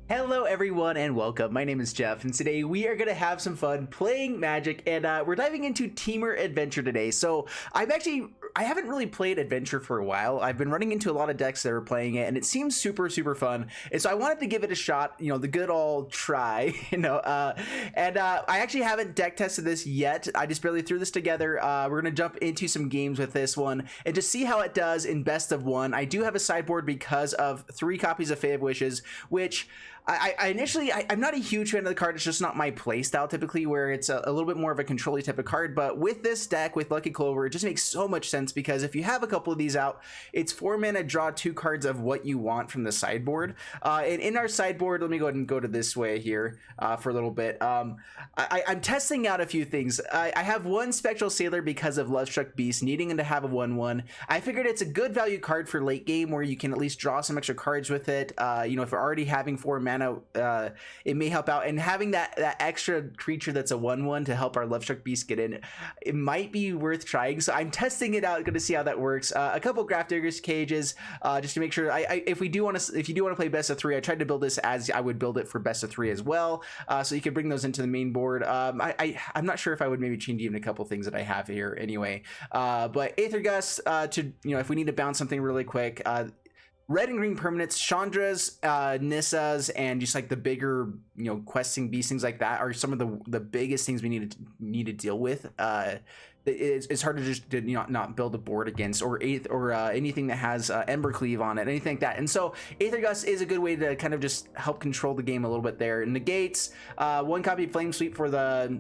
Hello everyone and welcome. My name is Jeff and today we are going to have some fun playing Magic and we're diving into Temur Adventure today. So I haven't really played Adventure for a while. I've been running into a lot of decks that are playing it and it seems super fun. And so I wanted to give it a shot, the good old try, I actually haven't deck tested this yet. I just barely threw this together. We're going to jump into some games with this one and just see how it does in best of one. I do have a sideboard because of 3 copies of Fae of Wishes, which I'm not a huge fan of the card. It's just not my play style typically, where it's a little bit more of a control-y type of card. But with this deck, with Lucky Clover, it just makes so much sense because if you have a couple of these out, it's 4 mana, draw 2 cards of what you want from the sideboard. And in our sideboard, let me go ahead and go to this way here for a little bit. I'm testing out a few things. I have 1 Spectral Sailor because of Lovestruck Beast, needing to have a 1/1. I figured it's a good value card for late game where you can at least draw some extra cards with it. If we're already having 4 mana, it may help out, and having that extra creature that's a 1/1 to help our Lovestruck Beast get in, it might be worth trying. So I'm testing it out, going to see how that works. A couple Grafdigger's Cages just to make sure. If you do want to play best of 3, I tried to build this as I would build it for best of 3 as well, so you could bring those into the main board. I'm not sure if I would maybe change even a couple things that I have here anyway, but Aether Gust to if we need to bounce something really quick. Red and green permanents, Chandra's, Nissa's, and just like the bigger, questing beast, things like that are some of the biggest things we need to deal with. It's hard to just not build a board against or anything that has Embercleave on it, anything like that. And so Aether Gust is a good way to kind of just help control the game a little bit there. Negates, 1 copy of Flame Sweep for the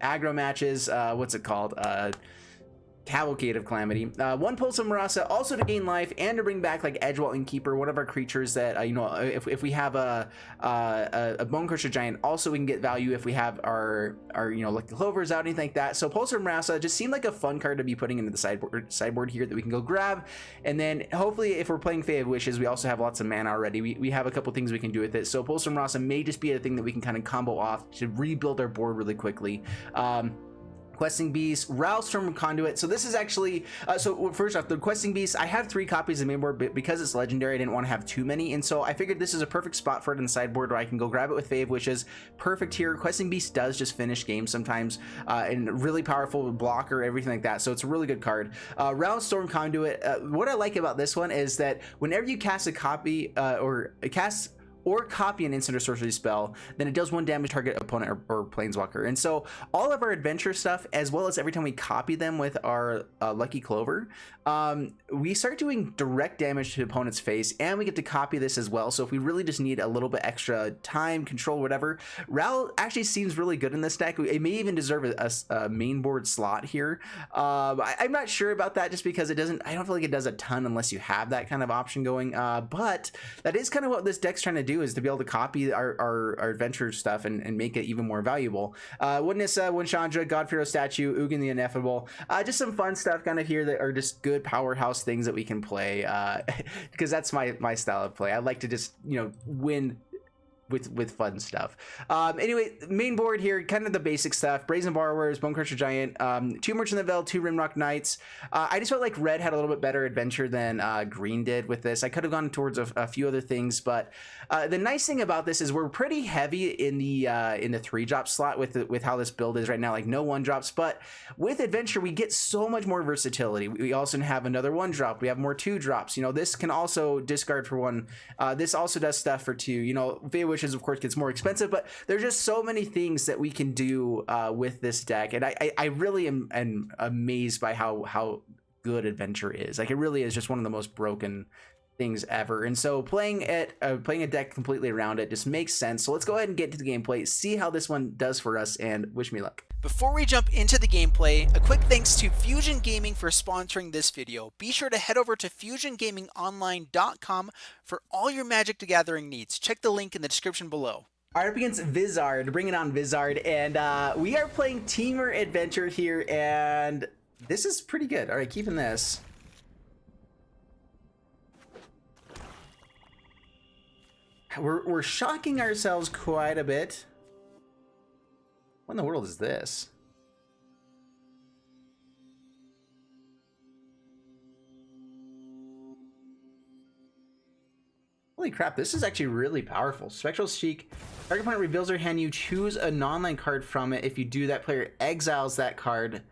aggro matches. What's it called? Cavalcade of Calamity. 1 Pulse of Marasa, also to gain life and to bring back like Edgewall and Keeper, one of our creatures that if we have a Bonecrusher Giant, also we can get value if we have our like the Clovers out, anything like that. So Pulse of Marasa just seemed like a fun card to be putting into the sideboard here that we can go grab, and then hopefully if we're playing Fae of Wishes, we also have lots of mana already. We have a couple things we can do with it. So Pulse of Marasa may just be a thing that we can kind of combo off to rebuild our board really quickly. Questing Beast, Railstorm Conduit. So this is actually, so first off, the Questing Beast, I have 3 copies of main board, but because it's legendary, I didn't want to have too many. And so I figured this is a perfect spot for it in the sideboard where I can go grab it with Fae of Wishes. Perfect here. Questing Beast does just finish games sometimes, and really powerful blocker, everything like that. So it's a really good card. Railstorm Conduit, what I like about this one is that whenever you cast a copy, or copy an instant or sorcery spell, then it does 1 damage target opponent or planeswalker. And so all of our adventure stuff, as well as every time we copy them with our Lucky Clover, we start doing direct damage to the opponent's face, and we get to copy this as well. So if we really just need a little bit extra time, control, whatever, Ral actually seems really good in this deck. It may even deserve a main board slot here. I'm not sure about that just because I don't feel like it does a ton unless you have that kind of option going. But that is kind of what this deck's trying to do, is to be able to copy our adventure stuff and make it even more valuable. 1 Nissa, 1 Chandra, God-Pharaoh Statue, Ugin the Ineffable. Just some fun stuff kind of here that are just good powerhouse things that we can play, because that's my style of play. I like to just win with fun stuff. Anyway, main board here, kind of the basic stuff. Brazen Borrowers, Bonecrusher Giant, 2 Merchant of the Veil, 2 Rimrock Knights. I just felt like red had a little bit better adventure than green did with this. I could have gone towards a few other things, but the nice thing about this is we're pretty heavy in the 3-drop slot with how this build is right now, like no 1-drops. But with adventure, we get so much more versatility. We also have another 1-drop. We have more 2-drops. This can also discard for 1. This also does stuff for 2. Fae Wishes, of course, gets more expensive, but there's just so many things that we can do with this deck, and I really am amazed by how good adventure is. Like, it really is just one of the most broken things ever. And so playing a deck completely around it just makes sense. So let's go ahead and get to the gameplay, see how this one does for us, and wish me luck. Before we jump into the gameplay, a quick thanks to Fusion Gaming for sponsoring this video. Be sure to head over to FusionGamingOnline.com for all your Magic the Gathering needs. Check the link in the description below. All right, up against Vizard, bringing on Vizard, and we are playing Temur Adventure here, and this is pretty good. All right, keeping this. We're shocking ourselves quite a bit. What in the world is this? Holy crap, this is actually really powerful. Spectral Chic. Target opponent reveals their hand. You choose a non-land card from it. If you do, that player exiles that card.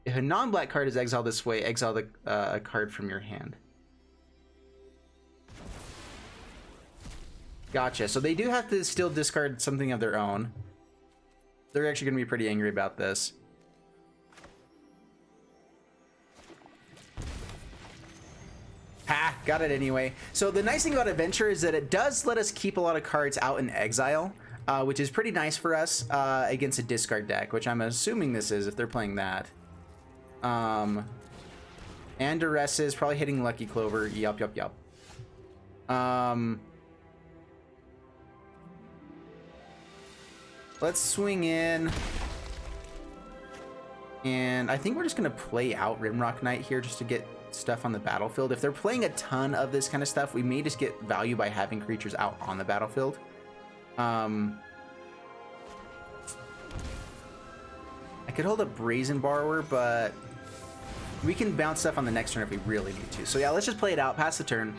If a non-black card is exiled this way, exile a card from your hand. Gotcha. So they do have to still discard something of their own. They're actually going to be pretty angry about this. Ha! Got it anyway. So the nice thing about Adventure is that it does let us keep a lot of cards out in exile, which is pretty nice for us against a discard deck, which I'm assuming this is if they're playing that. And Duress is probably hitting Lucky Clover. Yup. Let's swing in. And I think we're just going to play out Rimrock Knight here just to get stuff on the battlefield. If they're playing a ton of this kind of stuff, we may just get value by having creatures out on the battlefield. I could hold up Brazen Borrower, but we can bounce stuff on the next turn if we really need to. So yeah, let's just play it out, pass the turn.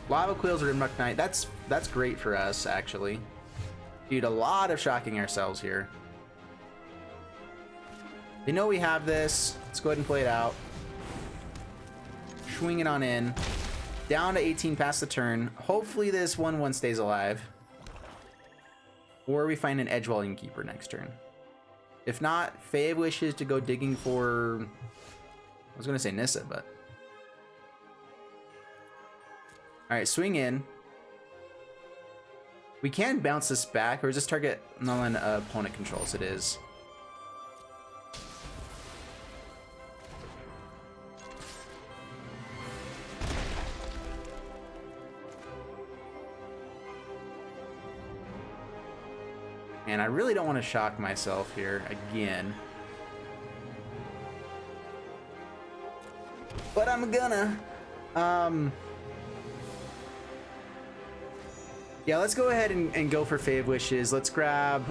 Lava Quills or Rimrock Knight, that's great for us, actually. Dude, a lot of shocking ourselves here. They know we have this. Let's go ahead and play it out. Swing it on in. Down to 18 past the turn. Hopefully this 1/1 stays alive. Or we find an Edgewall Innkeeper next turn. If not, Faye wishes to go digging for... I was going to say Nissa, but... Alright, swing in. We can bounce this back, or is this target non opponent controls? It is. And I really don't want to shock myself here again. But I'm gonna. Yeah, let's go ahead and go for Fave Wishes. Let's grab...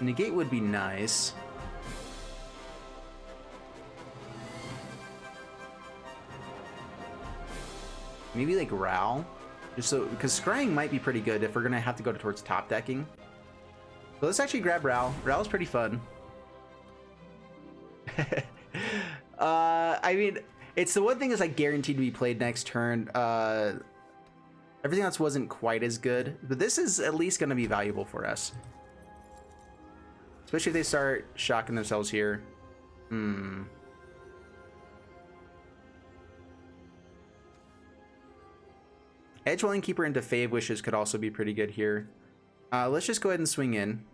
Negate would be nice. Maybe like Ral. Just so... Because Scrying might be pretty good if we're going to have to go towards top decking. So let's actually grab Ral. Ral's pretty fun. I mean, it's the one thing is like guaranteed to be played next turn. Everything else wasn't quite as good, but this is at least going to be valuable for us. Especially if they start shocking themselves here. Edgewall Innkeeper into Fave Wishes could also be pretty good here. Let's just go ahead and swing in.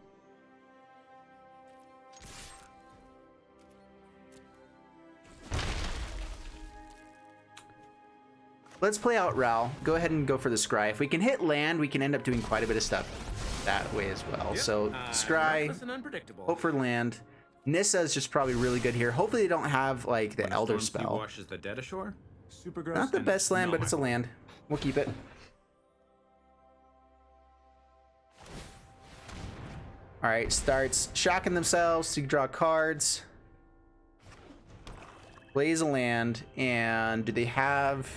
Let's play out Ral. Go ahead and go for the Scry. If we can hit land, we can end up doing quite a bit of stuff that way as well. Yep. So Scry, hope for land. Nissa is just probably really good here. Hopefully they don't have like the Elder spell. Washes the dead ashore. Super Not the best land, but it's a land. We'll keep it. All right, starts shocking themselves to draw cards. Plays a land, and do they have...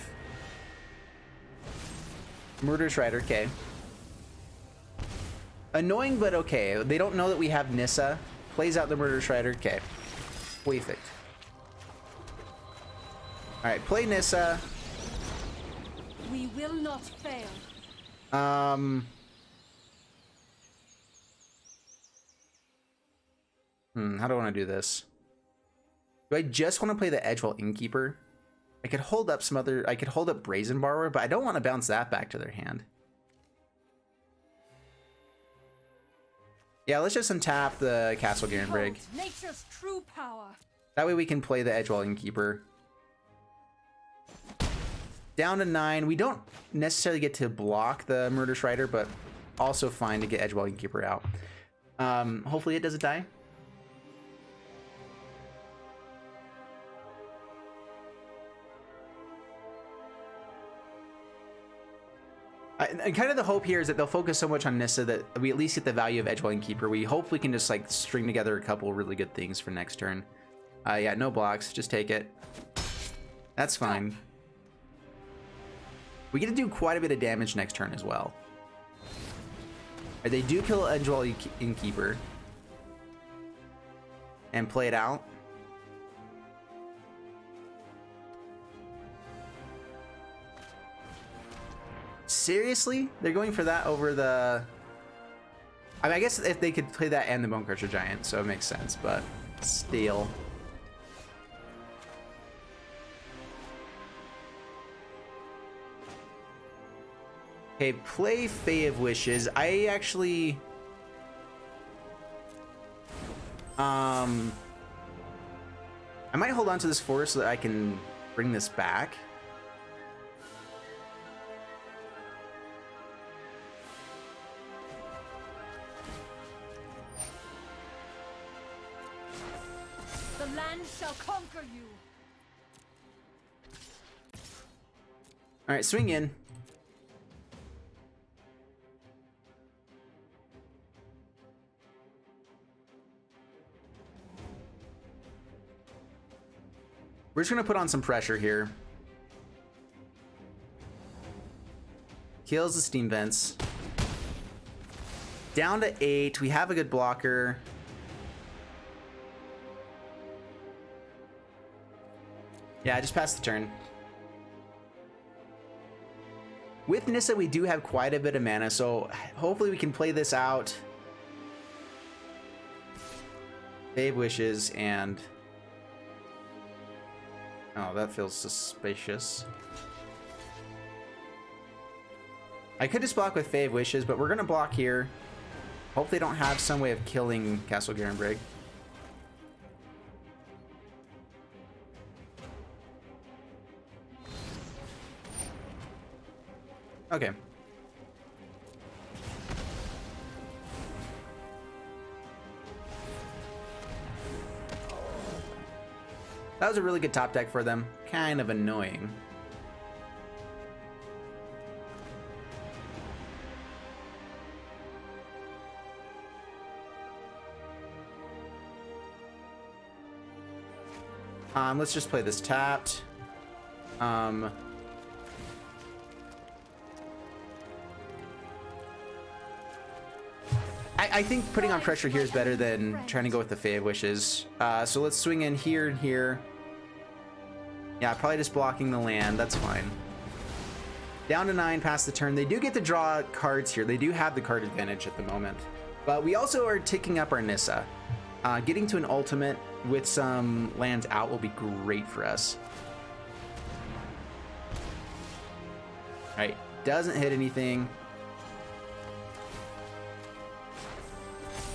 Murderous Rider, okay. Annoying, but okay. They don't know that we have Nissa. Plays out the Murderous Rider, okay. Perfect. Alright, play Nissa. We will not fail. How do I want to do this? Do I just want to play the Edgewall Innkeeper? I could hold up some other... I could hold up Brazen Borrower, but I don't want to bounce that back to their hand. Yeah, let's just untap the Castle Garenbrig. Nature's true power. That way we can play the Edgewall Innkeeper. Down to 9. We don't necessarily get to block the Murderous Rider, but also fine to get Edgewall Innkeeper out. Hopefully it doesn't die. And kind of the hope here is that they'll focus so much on Nissa that we at least get the value of Edgewall Innkeeper. We hope we can just like string together a couple really good things for next turn. Yeah, no blocks. Just take it. That's fine. We get to do quite a bit of damage next turn as well. They do kill Edgewall Innkeeper and play it out. Seriously? They're going for that over the... I mean, I guess if they could play that and the Bone Crusher Giant, so it makes sense, but still. Okay, play Fae of Wishes. I actually... I might hold on to this forest so that I can bring this back. The land shall conquer you. All right, swing in. We're just gonna put on some pressure here. Kills the steam vents. Down to 8. We have a good blocker. Yeah, I just passed the turn. With Nissa, we do have quite a bit of mana, so hopefully we can play this out. Save Wishes and... Oh, that feels suspicious. I could just block with Fae of Wishes, but we're gonna block here. Hope they don't have some way of killing Castle Garenbrig. Okay. That was a really good top deck for them. Kind of annoying. Let's just play this tapped. I think putting on pressure here is better than trying to go with the Fae of Wishes. So let's swing in here and here. Yeah, probably just blocking the land. That's fine. Down to 9, past the turn. They do get to draw cards here. They do have the card advantage at the moment. But we also are ticking up our Nissa. Getting to an ultimate with some lands out will be great for us. Alright, doesn't hit anything.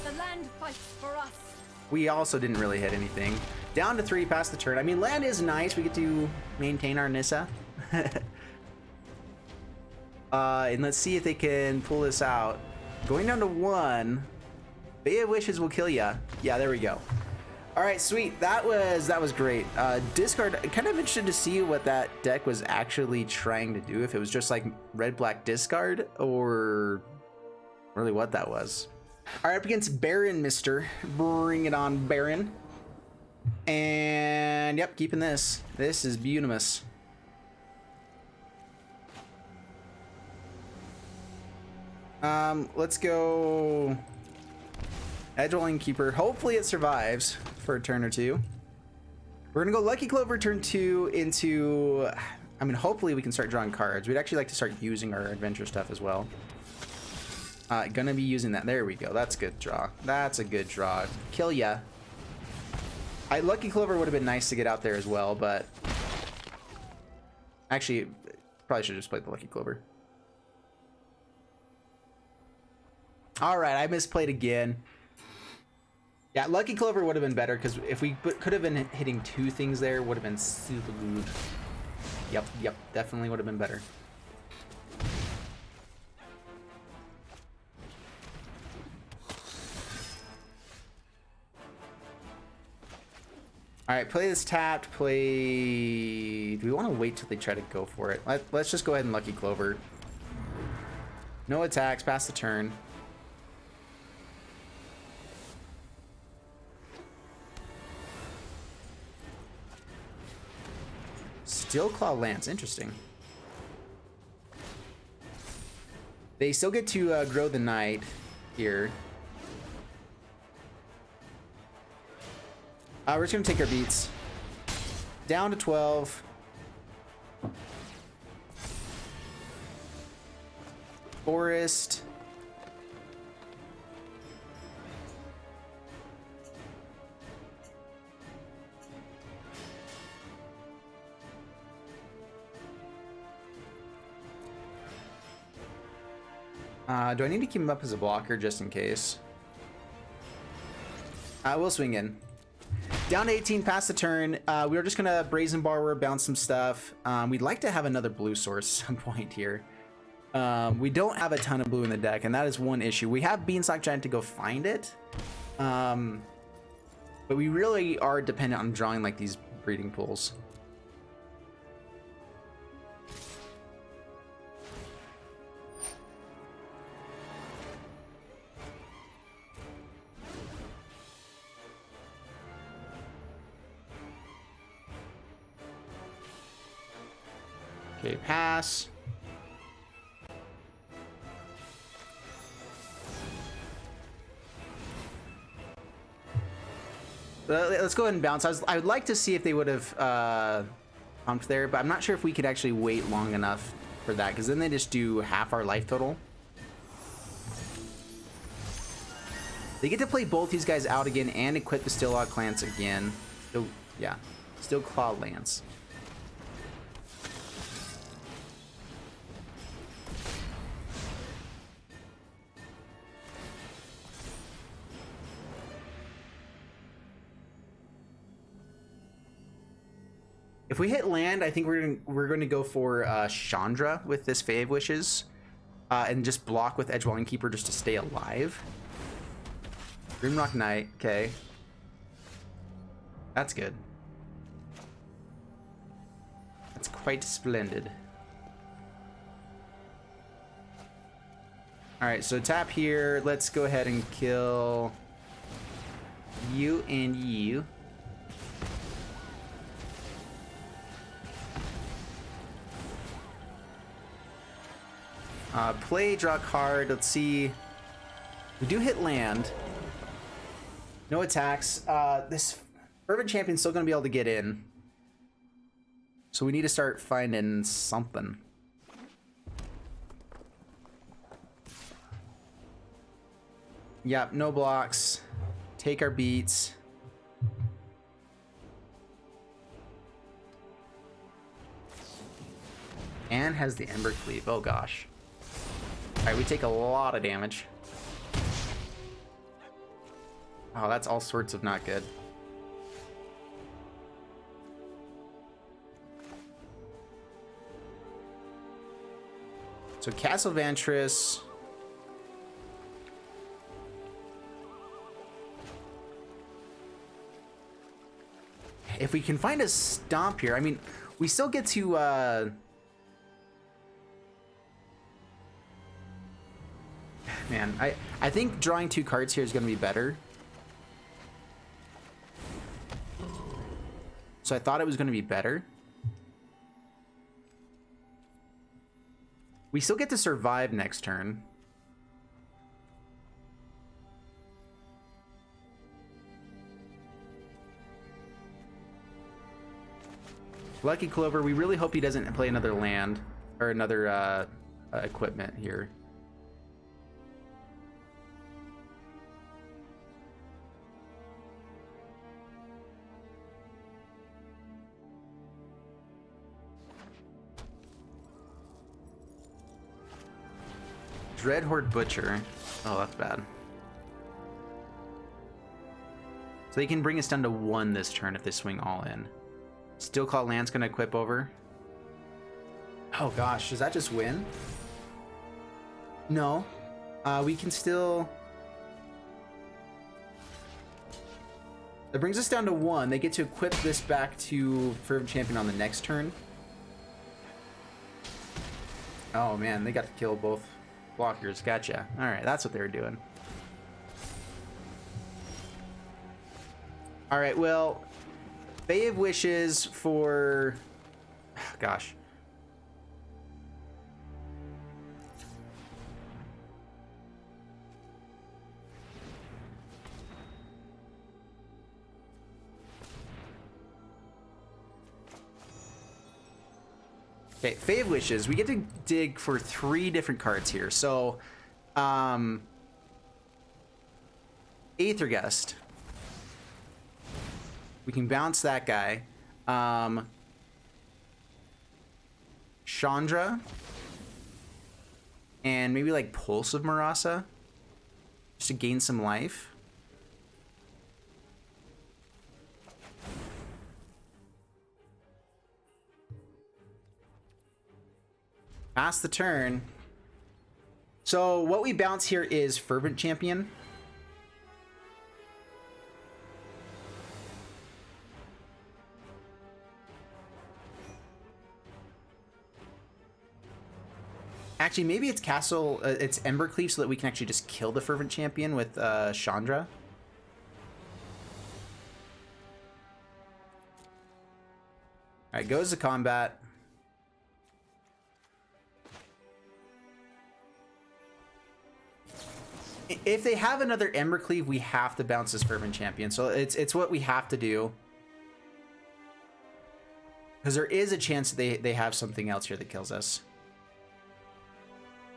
The land fights for us. We also didn't really hit anything. Down to 3, past the turn. I mean, land is nice. We get to maintain our Nissa. And let's see if they can pull this out. Going down to 1. Fae of Wishes will kill ya. Yeah, there we go. All right, sweet. That was great. Discard. Kind of interested to see what that deck was actually trying to do. If it was just like red-black discard, or really what that was. All right, up against Baron, Mister. Bring it on, Baron. And yep, keeping this. This is Bunimus. Let's go Edgewall Innkeeper. Hopefully it survives for a turn or two. We're gonna go Lucky Clover turn 2 into, I mean, hopefully we can start drawing cards. We'd actually like to start using our adventure stuff as well. Gonna be using that. There we go. That's a good draw. That's a good draw. Kill ya. Lucky Clover would have been nice to get out there as well, but actually, probably should have just played the Lucky Clover. All right, I misplayed again. Yeah, Lucky Clover would have been better because if we could have been hitting 2 things there, would have been super good. Yep, definitely would have been better. All right, play this tapped, play... Do we want to wait till they try to go for it? Let's just go ahead and Lucky Clover. No attacks, pass the turn. Still Claw Lance, interesting. They still get to grow the Knight here. We're just gonna take our beats. Down to 12. Forest. Do I need to keep him up as a blocker just in case? We'll swing in. Down to 18 past the turn. We were just gonna Brazen Borrower, bounce some stuff. We'd like to have another blue source at some point here. We don't have a ton of blue in the deck, and that is one issue. We have Beanstalk Giant to go find it. But we really are dependent on drawing like these breeding pools. Okay, pass. Let's go ahead and bounce. I would like to see if they would have pumped there, but I'm not sure if we could actually wait long enough for that, because then they just do half our life total. They get to play both these guys out again and equip the Stillog Lance again. Still, yeah, still Claw Lance. If we hit land, I think we're going to go for Chandra with this Fae of Wishes, and just block with Edgewalling Keeper just to stay alive. Grimrock Knight, okay. That's good. That's quite splendid. Alright, so tap here. Let's go ahead and kill you and you. Play, draw card. Let's see. We do hit land. No attacks. This Fervent Champion's still going to be able to get in. So we need to start finding something. Yep, no blocks. Take our beats. And has the Ember Cleave. Oh gosh. Alright, we take a lot of damage. Oh, that's all sorts of not good. So Castle Vantress. If we can find a stomp here, I mean, we still get to man, I think drawing 2 cards here is going to be better. So I thought it was going to be better. We still get to survive next turn. Lucky Clover, we really hope he doesn't play another land or another equipment here. Dreadhorde Butcher. Oh, that's bad. So they can bring us down to 1 this turn if they swing all in. Steel Claw Lance gonna equip over. Oh gosh, does that just win? No. We can still... That brings us down to 1. They get to equip this back to Fervent Champion on the next turn. Oh man, they got to kill both blockers. Gotcha. Alright, that's what they were doing. Alright, well... Fae of Wishes for Gosh. Okay, Fave Wishes. We get to dig for 3 different cards here. So, Aether Gust. We can bounce that guy. Chandra. And maybe like Pulse of Marasa. Just to gain some life. Pass the turn. So what we bounce here is Fervent Champion. Actually, maybe it's Castle, it's Embercleave, so that we can actually just kill the Fervent Champion with Chandra. Alright, goes to combat. If they have another Embercleave, we have to bounce this Fervent Champion. So it's what we have to do. Because there is a chance they have something else here that kills us.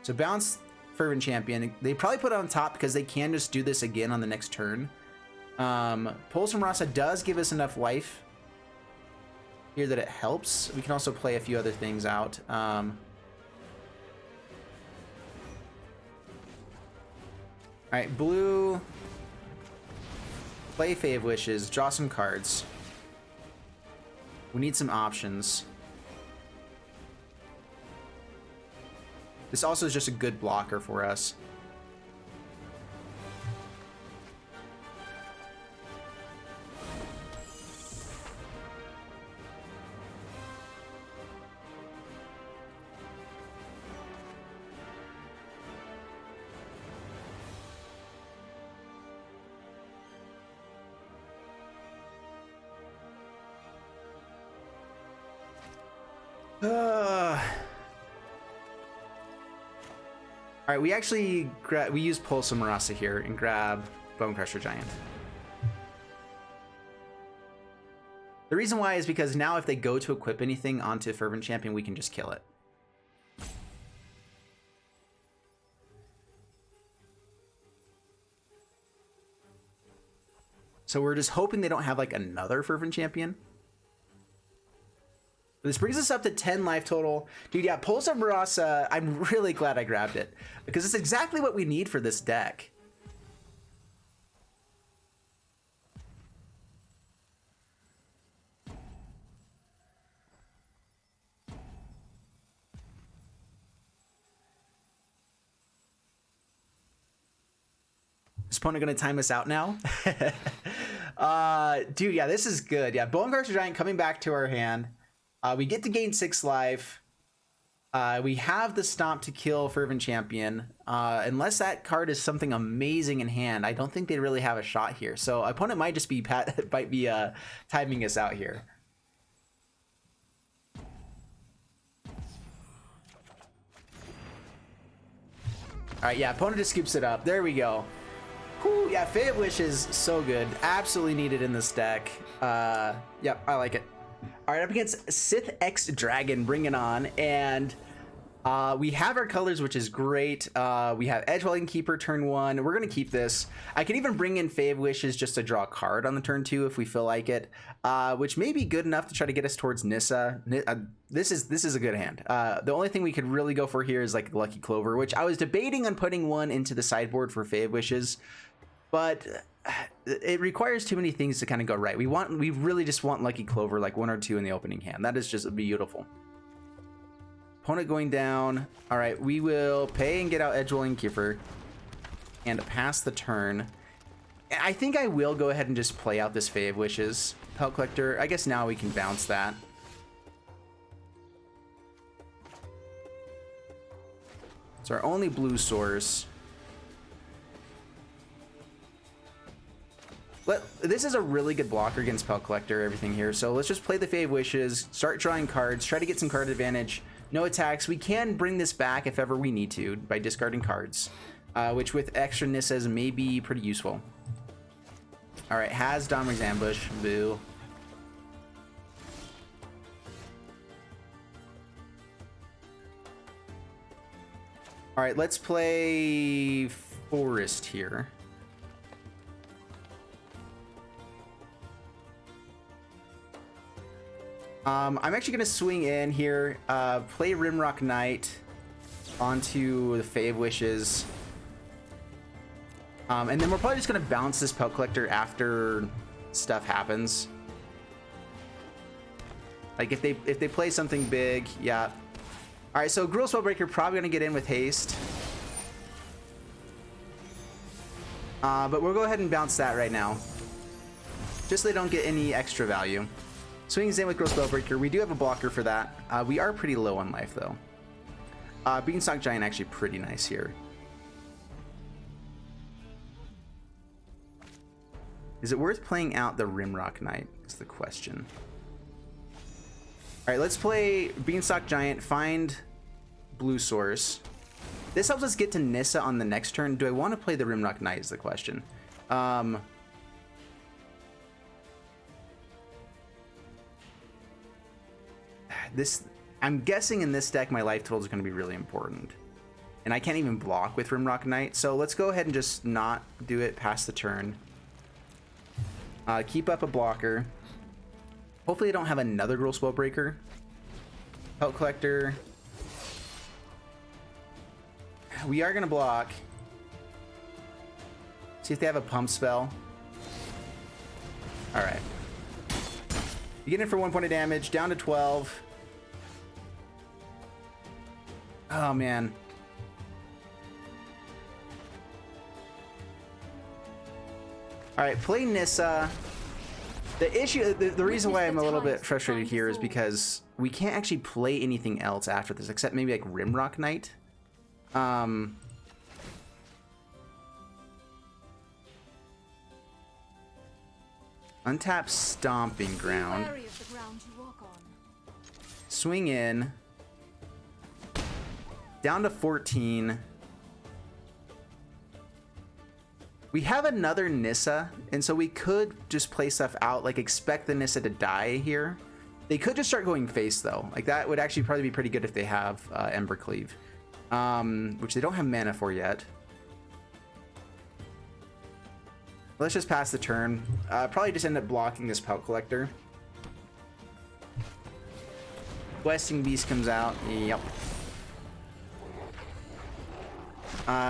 So bounce Fervent Champion. They probably put it on top because they can just do this again on the next turn. Pulse from Rasa does give us enough life here that it helps. We can also play a few other things out. Alright, blue. Play Fave Wishes. Draw some cards. We need some options. This also is just a good blocker for us. All right, we actually we use Pulse of Marasa here and grab Bone Crusher Giant. The reason why is because now if they go to equip anything onto Fervent Champion, we can just kill it. So we're just hoping they don't have like another Fervent Champion. This brings us up to 10 life total. Dude, yeah, Pulse of Marasa, I'm really glad I grabbed it. Because it's exactly what we need for this deck. Is opponent gonna time us out now? Dude, yeah, this is good. Yeah, Bone Crusher Giant coming back to our hand. We get to gain 6 life. We have the Stomp to kill Fervent Champion. Unless that card is something amazing in hand, I don't think they really have a shot here. So opponent might just be timing us out here. All right, yeah, opponent just scoops it up. There we go. Whew, yeah, Fate Wish is so good. Absolutely needed in this deck. Yep, I like it. All right, up against Sith X Dragon, bring it on. And we have our colors, which is great. We have Edgewelling Keeper turn 1. We're going to keep this. I can even bring in Fave Wishes just to draw a card on the turn 2 if we feel like it, which may be good enough to try to get us towards Nissa. This is a good hand. The only thing we could really go for here is like Lucky Clover, which I was debating on putting one into the sideboard for Fave Wishes, but it requires too many things to kind of go right. We really just want Lucky Clover, like 1 or 2 in the opening hand. That is just beautiful. Opponent going down. All right, we will pay and get out Edgewelling Keeper and pass the turn. I think I will go ahead and just play out this Fave Wishes. Pellet Collector, I guess now we can bounce that. It's our only blue source. This is a really good blocker against Spell Collector, everything here. So let's just play the Fave Wishes, start drawing cards, try to get some card advantage. No attacks. We can bring this back if ever we need to by discarding cards, which with extra Nissas may be pretty useful. All right, has Dominic's Ambush. Boo. All right, let's play Forest here. I'm actually going to swing in here, play Rimrock Knight onto the Fave Wishes. And then we're probably just going to bounce this Pelt Collector after stuff happens. Like if they play something big, yeah. All right, so Gruul Spellbreaker probably going to get in with haste. But we'll go ahead and bounce that right now, just so they don't get any extra value. Swings in with Gruul Spellbreaker. We do have a blocker for that. We are pretty low on life, though. Beanstalk Giant actually pretty nice here. Is it worth playing out the Rimrock Knight? Is the question. All right, let's play Beanstalk Giant, find blue source. This helps us get to Nissa on the next turn. Do I want to play the Rimrock Knight is the question. I'm guessing in this deck my life total is going to be really important, and I can't even block with Rimrock Knight, so let's go ahead and just not do it past the turn. Keep up a blocker. Hopefully I don't have another Gruul Spellbreaker. Pelt Collector. We are going to block. See if they have a pump spell. All right. You get in for 1 point of damage, down to 12. Oh, man. All right, play Nissa. The issue, the reason why I'm a little bit frustrated here is because we can't actually play anything else after this, except maybe like Rimrock Knight. Untap Stomping Ground. Swing in. Down to 14. We have another Nissa, and so we could just play stuff out, like expect the Nissa to die here. They could just start going face, though. Like, that would actually probably be pretty good if they have Embercleave, which they don't have mana for yet. Let's just pass the turn. Probably just end up blocking this Pelt Collector. Questing Beast comes out. Yep.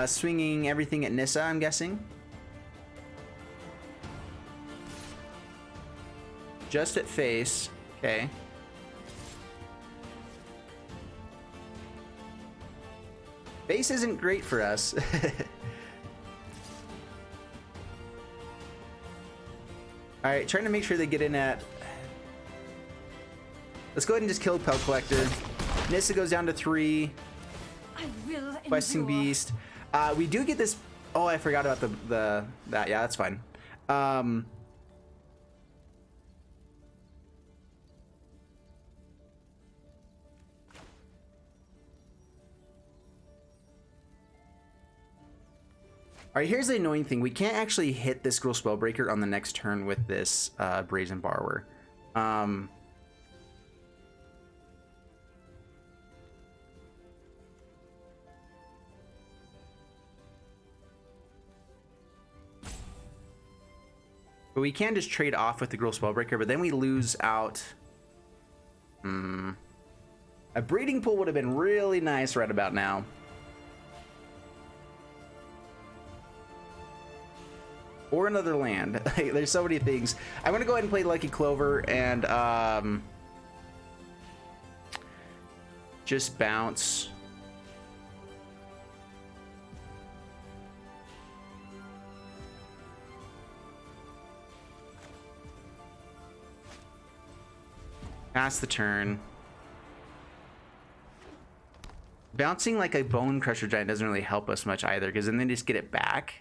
Swinging everything at Nissa, I'm guessing. Just at face. Okay. Face isn't great for us. Alright, trying to make sure they get in at... Let's go ahead and just kill Pelt Collector. Nissa goes down to 3. Questing Beast. We do get this... Oh, I forgot about that. Yeah, that's fine. Alright, here's the annoying thing. We can't actually hit this Gruul Spellbreaker on the next turn with this Brazen Borrower. But we can just trade off with the Gruul Spellbreaker, but then we lose out. A Breeding Pool would have been really nice right about now. Or another land. There's so many things. I'm going to go ahead and play Lucky Clover and just bounce. Pass the turn. Bouncing like a Bone Crusher Giant doesn't really help us much either, because then they just get it back.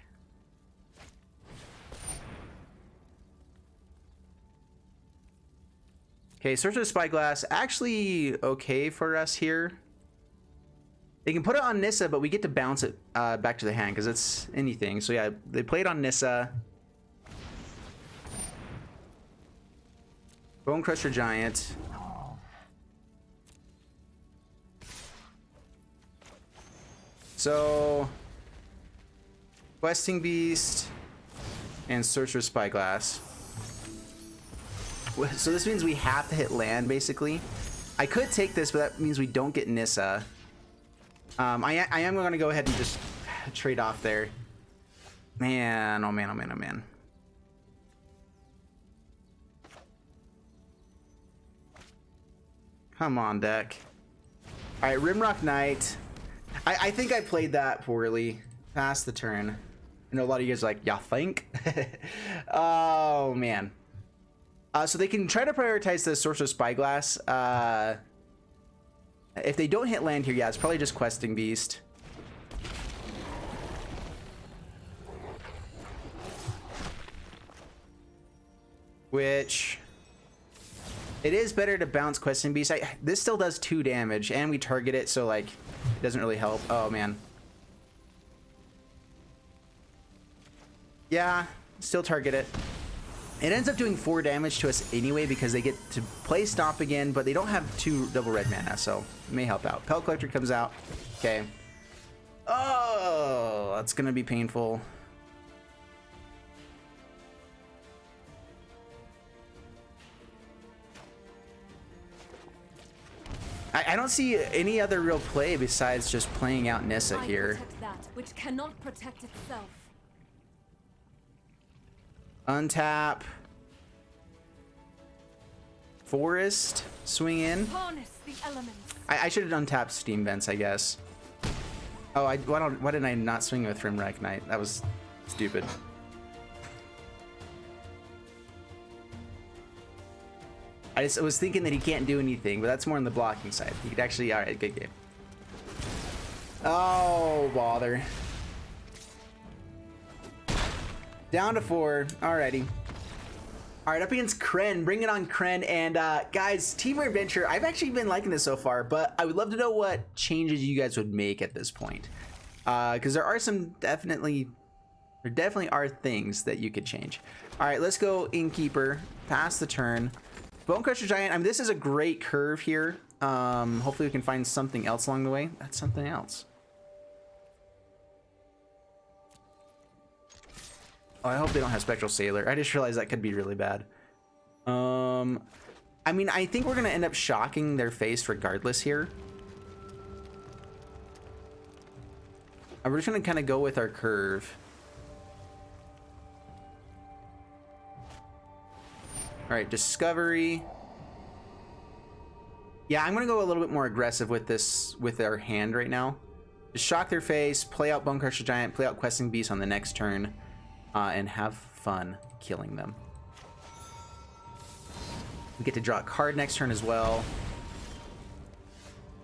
Okay, Sorcerer Spyglass, actually okay for us here. They can put it on Nissa, but we get to bounce it back to the hand because it's anything. So yeah, they play it on Nissa. Bone Crusher Giant. So, Questing Beast and Sorcerer Spyglass. So this means we have to hit land, basically. I could take this, but that means we don't get Nissa. I am going to go ahead and just trade off there. Man, oh man, oh man, oh man. Come on, deck. All right, Rimrock Knight. I think I played that poorly. Pass the turn. I know a lot of you guys are like, y'all think? Oh, man. So they can try to prioritize the Sorcerer Spyglass. If they don't hit land here, yeah, it's probably just Questing Beast. Which... it is better to bounce Questing Beast. This still does 2 damage, and we target it, so, like, it doesn't really help. Oh, man. Yeah, still target it. It ends up doing 4 damage to us anyway because they get to play Stomp again, but they don't have 2 double red mana, so it may help out. Pelt Collector comes out. Okay. Oh, that's going to be painful. I don't see any other real play besides just playing out Nissa here. Protect that which cannot protect itself. Untap. Forest. Swing in. Harness the elements. I should have untapped Steam Vents, I guess. Oh, why didn't I not swing with Rimrock Knight? That was stupid. I was thinking that he can't do anything, but that's more on the blocking side. He could actually... Alright, good game. Oh, bother. Down to 4. Alrighty. Alright, up against Kren. Bring it on, Kren. And guys, Temur Adventure, I've actually been liking this so far, but I would love to know what changes you guys would make at this point. Because there are some definitely are things that you could change. Alright, let's go Innkeeper. Pass the turn. Bone Crusher Giant. I mean, this is a great curve here. Hopefully we can find something else along the way. That's something else. Oh, I hope they don't have Spectral Sailor. I just realized that could be really bad. I mean, I think we're going to end up shocking their face regardless here. We're just going to kind of go with our curve. All right, Discovery. Yeah, I'm going to go a little bit more aggressive with this, with our hand right now. Just shock their face, play out Bone Crusher Giant, play out Questing Beast on the next turn. And have fun killing them. We get to draw a card next turn as well.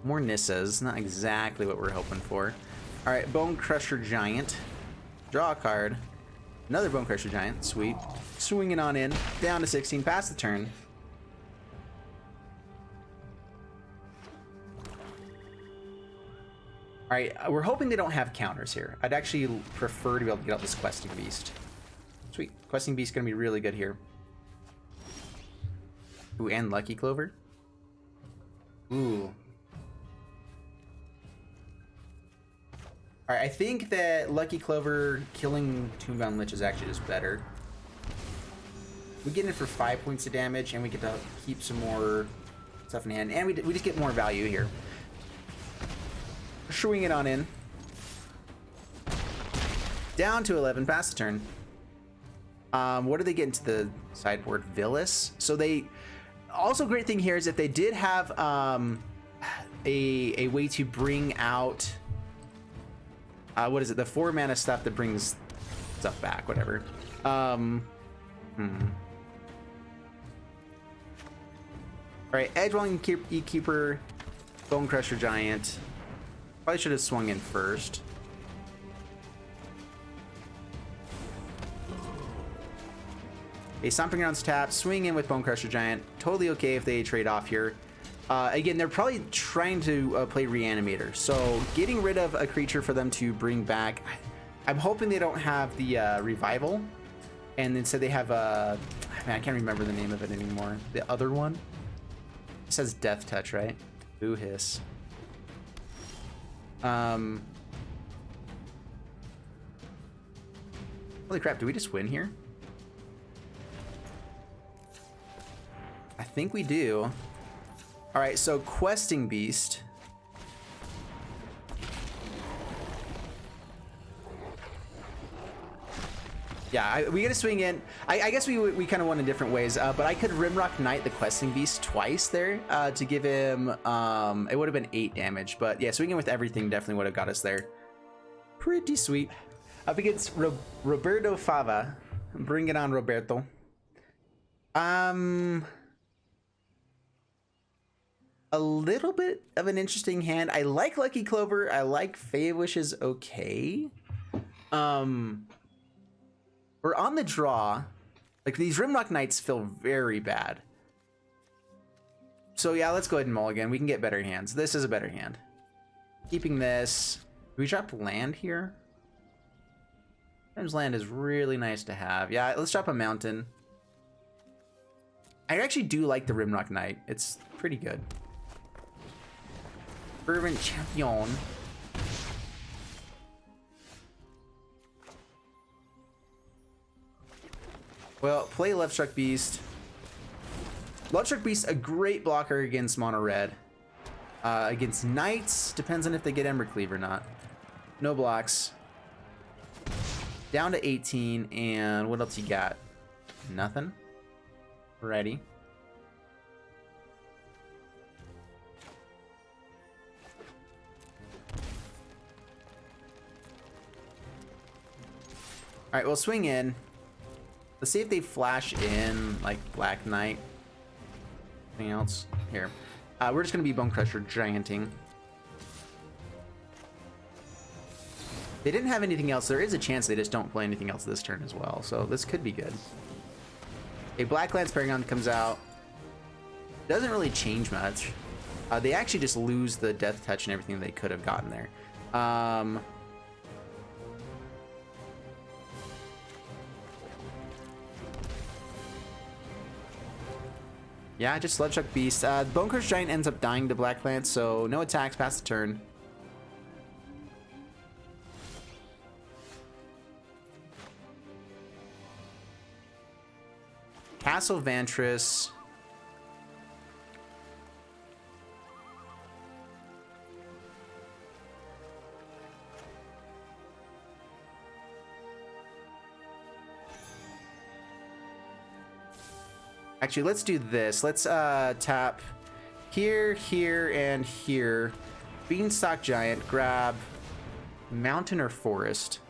More Nissas, not exactly what we're hoping for. All right, Bone Crusher Giant. Draw a card. Another Bone Crusher Giant, sweet. Swinging on in, down to 16, pass the turn. All right, we're hoping they don't have counters here. I'd actually prefer to be able to get out this Questing Beast. Sweet. Questing Beast gonna be really good here. Ooh, and Lucky Clover. Ooh. Alright, I think that Lucky Clover killing Tombbound Lich is actually just better. We get in for 5 points of damage, and we get to keep some more stuff in hand, and we just get more value here. Swing it on in. Down to 11, pass the turn. What do they get into the sideboard? Villas. So they... Also, great thing here is if they did have a way to bring out... what is it? The 4 mana stuff that brings stuff back, whatever. Alright, Edgewalling Keeper, Bone Crusher Giant. Probably should have swung in first. A Stomping Grounds tap, swing in with Bone Crusher Giant. Totally okay if they trade off here. Again, they're probably trying to play Reanimator. So getting rid of a creature for them to bring back. I'm hoping they don't have the Revival. And instead they have I can't remember the name of it anymore. The other one. It says Death Touch, right? Boo hiss. Holy crap, do we just win here? I think we do. All right, so Questing Beast. Yeah, we gotta swing in. I guess we kind of won in different ways, but I could Rimrock Knight the Questing Beast twice there to give him, it would have been 8 damage, but yeah, swinging with everything definitely would have got us there. Pretty sweet. Up against Roberto Fava. Bring it on, Roberto. A little bit of an interesting hand. I like Lucky Clover. I like Feywish is okay. We're on the draw. Like, these Rimrock Knights feel very bad. So yeah, let's go ahead and mulligan. We can get better hands. This is a better hand. Keeping this. Do we drop land here? Sometimes land is really nice to have. Yeah, let's drop a mountain. I actually do like the Rimrock Knight. It's pretty good. Fervent Champion. Well, play Lovestruck Beast. Lovestruck Beast, a great blocker against mono red. Against Knights, depends on if they get Embercleave or not. No blocks. Down to 18, and what else you got? Nothing. Ready. All right, we'll swing in. Let's see if they flash in like Black Knight. Anything else? Here. We're just gonna be Bone Crusher Gianting. They didn't have anything else. There is a chance they just don't play anything else this turn as well. So this could be good. A Black Lance Paragon comes out. Doesn't really change much. They actually just lose the Death Touch and everything they could have gotten there. Yeah, just Lovestruck Beast. Bone Crusher Giant ends up dying to Black Lance, so no attacks past the turn. Castle Vantress. Actually, let's do this. Let's tap here, here, and here. Beanstalk Giant, grab Mountain or Forest.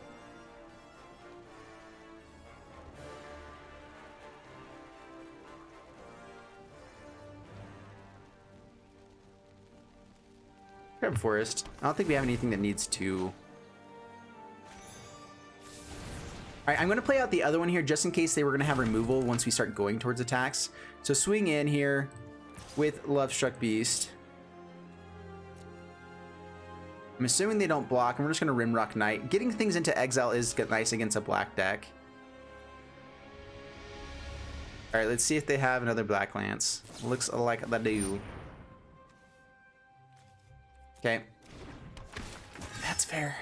Grab Forest. I don't think we have anything that needs to. All right, I'm going to play out the other one here just in case they were going to have removal once we start going towards attacks. So swing in here with Lovestruck Beast. I'm assuming they don't block, and we're just going to Rimrock Knight. Getting things into exile is nice against a black deck. All right, let's see if they have another Black Lance. Looks like they do. Okay. That's fair.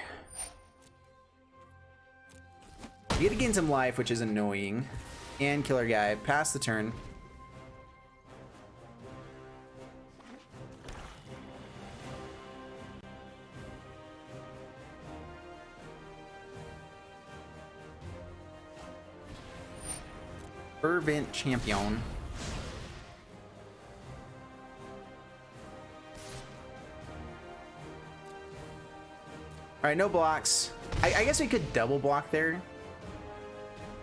You get to gain some life, which is annoying. And kill our guy. Pass the turn. Fervent Champion. Alright, no blocks. I guess we could double block there.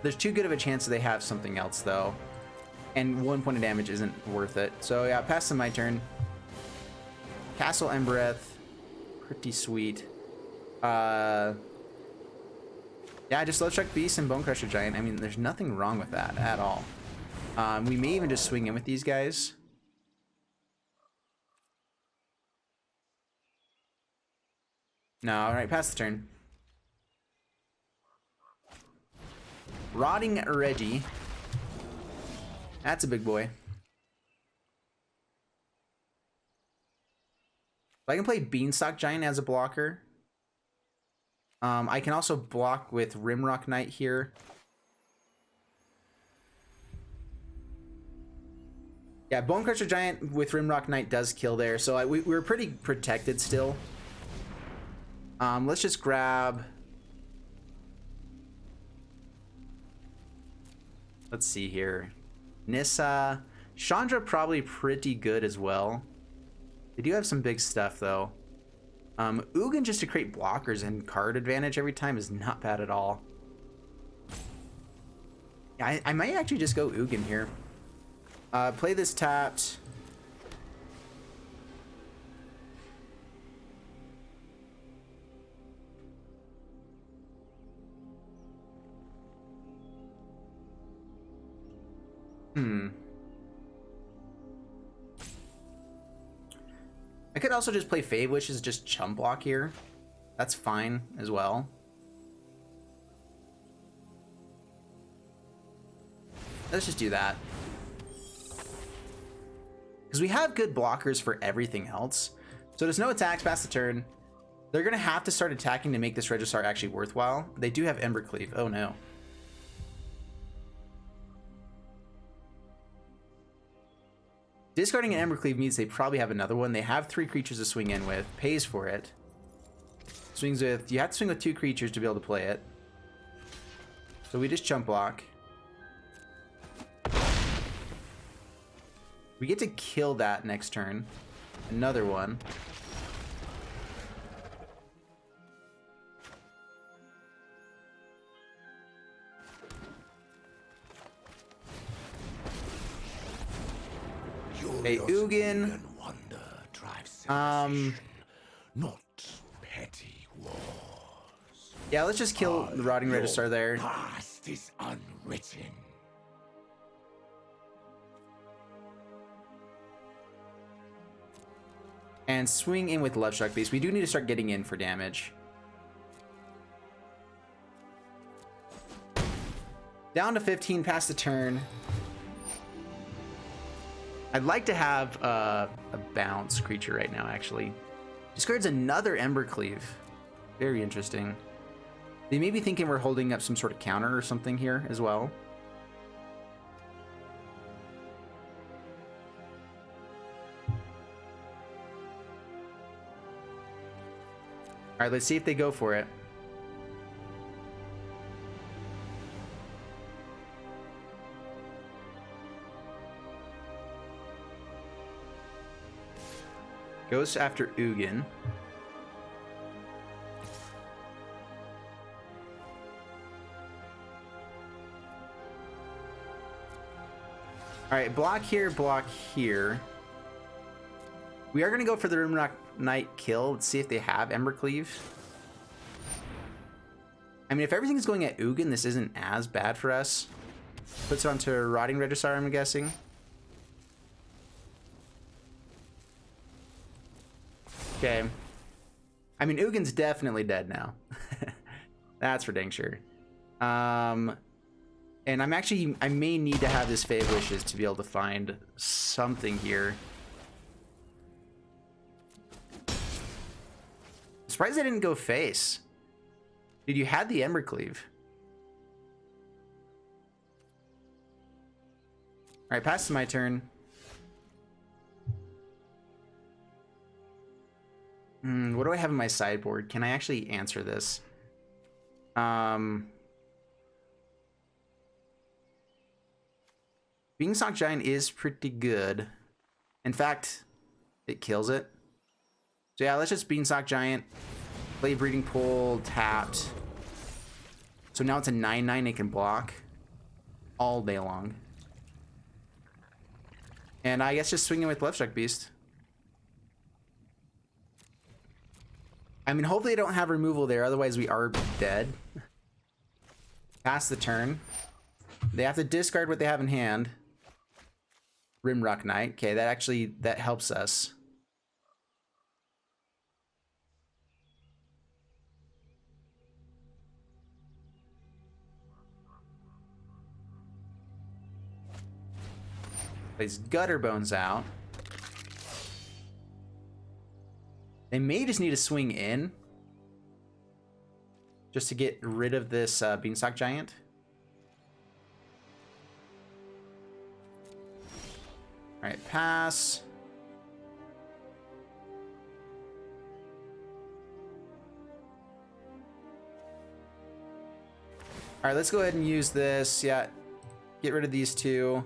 There's too good of a chance they have something else, though. And 1 point of damage isn't worth it. So, yeah, pass to my turn. Castle Embereth. Pretty sweet. Yeah, just Lovestruck Beast and Bone Crusher Giant. I mean, there's nothing wrong with that at all. We may even just swing in with these guys. No, alright, pass the turn. Rotting Reggie. That's a big boy. I can play Beanstalk Giant as a blocker. I can also block with Rimrock Knight here. Yeah, Bonecrusher Giant with Rimrock Knight does kill there, so we're pretty protected still. Let's just grab... Let's see here. Nissa. Chandra probably pretty good as well. They do have some big stuff though. Ugin just to create blockers and card advantage every time is not bad at all. Yeah, I might actually just go Ugin here. Play this tapped. I could also just play Fave Wish as just chump block here. That's fine as well. Let's just do that. Because we have good blockers for everything else. So there's no attacks past the turn. They're going to have to start attacking to make this Registrar actually worthwhile. They do have Embercleave. Oh no. Discarding an Embercleave means they probably have another one. They have 3 creatures to swing in with. Pays for it. Swings with... You have to swing with 2 creatures to be able to play it. So we just chump block. We get to kill that next turn. Another one. Hey, Ugin. Not petty wars. Yeah, let's just kill the Rotting Registrar there. Past is unwritten. And swing in with Love Struck Beast. We do need to start getting in for damage. Down to 15 past the turn. I'd like to have a bounce creature right now, actually. Discards another Embercleave. Very interesting. They may be thinking we're holding up some sort of counter or something here as well. All right, let's see if they go for it. Goes after Ugin. All right, block here, block here. We are going to go for the Rimrock Knight kill. Let's see if they have Embercleave. I mean, if everything's going at Ugin, this isn't as bad for us. Puts it onto Rotting Registrar, I'm guessing. Okay. I mean, Ugin's definitely dead now. That's for dang sure. And I may need to have this Fave Wishes to be able to find something here. I'm surprised I didn't go face. Dude, you had the Embercleave. Alright, pass to my turn. What do I have in my sideboard? Can I actually answer this? Beanstalk Giant is pretty good. In fact, it kills it. So yeah, let's just Beanstalk Giant. Play Breeding Pool, tapped. So now it's a 9/9 it can block all day long. And I guess just swinging with Love Struck Beast. I mean, hopefully they don't have removal there, otherwise we are dead. Pass the turn. They have to discard what they have in hand. Rimrock Knight. Okay, that helps us. Plays Gutter Bones out. They may just need to swing in just to get rid of this Beanstalk Giant. All right, pass. All right, let's go ahead and use this. Yeah, get rid of these two.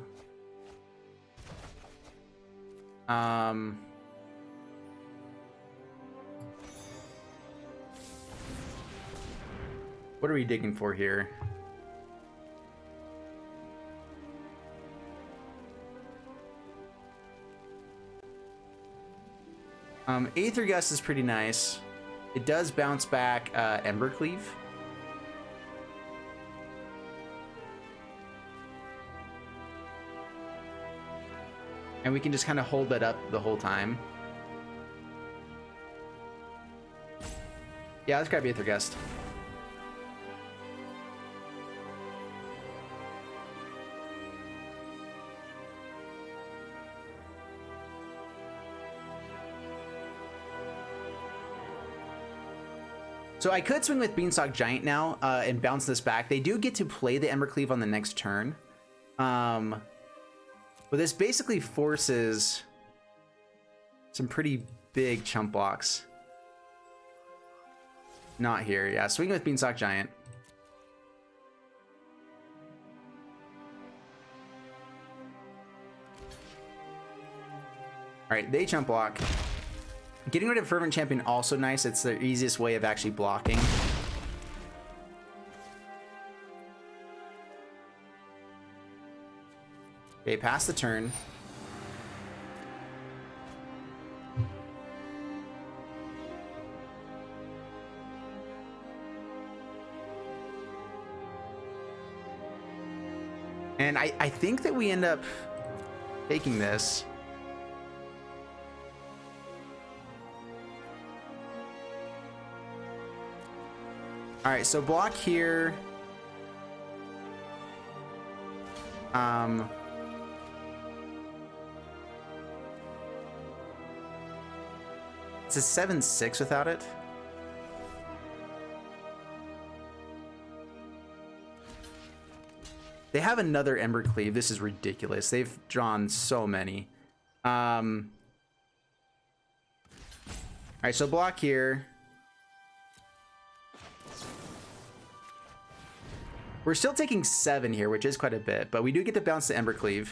What are we digging for here? Aether Gust is pretty nice. It does bounce back Embercleave. And we can just kind of hold that up the whole time. Yeah, let's grab Aether Gust. So I could swing with Beanstalk Giant now and bounce this back. They do get to play the Embercleave on the next turn. But this basically forces some pretty big chump blocks. Not here. Yeah, swing with Beanstalk Giant. All right, they chump block. Getting rid of Fervent Champion also nice. It's the easiest way of actually blocking. Okay, pass the turn. And I think that we end up taking this. All right, so block here. It's a 7/6 without it. They have another Embercleave. This is ridiculous. They've drawn so many. All right, so block here. We're still taking 7 here, which is quite a bit, but we do get to bounce the Embercleave.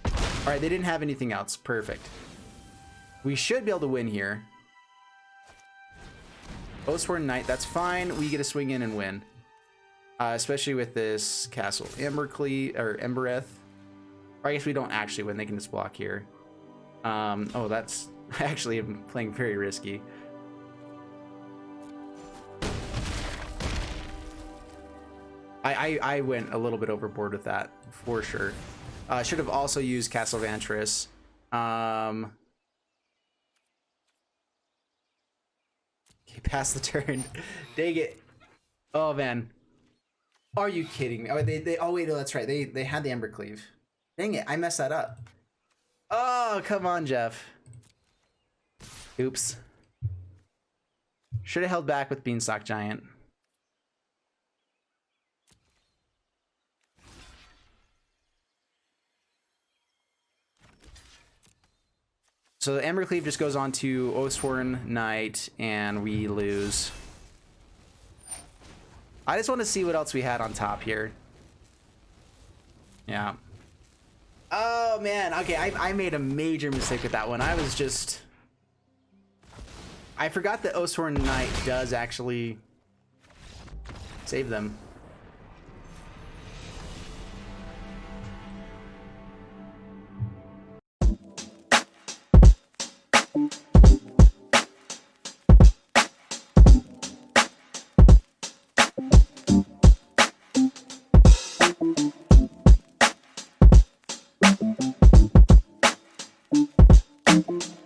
All right, they didn't have anything else. Perfect. We should be able to win here. Oathsworn Knight, that's fine. We get to swing in and win. Especially with this castle. Embercleave, or Embereth. Or I guess we don't actually win. They can just block here. Oh, that's... I actually am playing very risky. I went a little bit overboard with that, for sure. Should have also used Castle Vantress. Okay, pass the turn. Dang it. Oh, man. Are you kidding me? Oh, oh wait, no, that's right. They had the Embercleave. Dang it, I messed that up. Oh, come on, Jeff. Oops. Should have held back with Beanstalk Giant. So the Embercleave just goes on to Oathsworn Knight, and we lose. I just want to see what else we had on top here. Yeah. Oh, man. Okay, I made a major mistake with that one. I was just... I forgot that Oathsworn Knight does actually save them. Thank you. Bye.